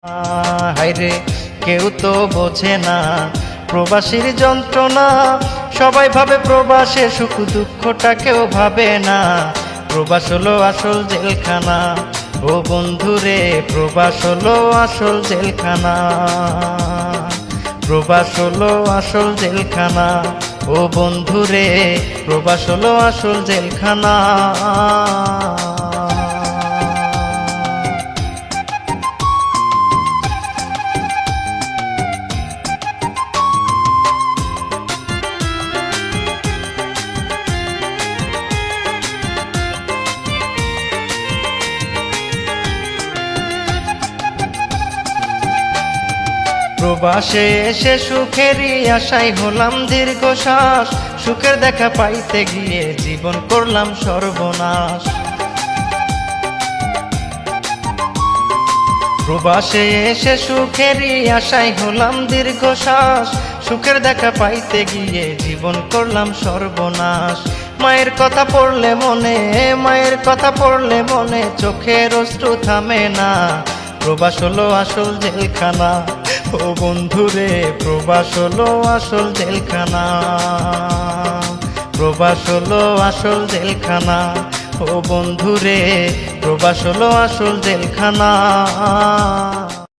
হায়রে কেউ তো বোঝে না প্রবাসীর যন্ত্রণা। সবাই ভাবে প্রবাসে সুখ দুঃখটা কেউ ভাবে না। প্রবাস হলো আসল জেলখানা, ও বন্ধুরে প্রবাস হলো আসল জেলখানা। প্রবাস হলো আসল জেলখানা, ও বন্ধুরে প্রবাস হলো আসল জেলখানা। প্রবাসে এসে সুখেরই আশায় হলাম দীর্ঘশ্বাস। সুখের দেখা পাইতে গিয়ে জীবন করলাম সর্বনাশ। প্রবাসে এসে সুখেরই আশায় হলাম দীর্ঘশ্বাস। সুখের দেখা পাইতে গিয়ে জীবন করলাম সর্বনাশ। মায়ের কথা পড়লে মনে, মায়ের কথা পড়লে মনে চোখের অশ্রু থামে না। প্রবাস হলো আসল জেলখানা, ও বন্ধুরে প্রবাস হলো আসল জেলখানা। প্রবাস হলো আসল জেলখানা, ও বন্ধুরে প্রবাস হলো আসল জেলখানা।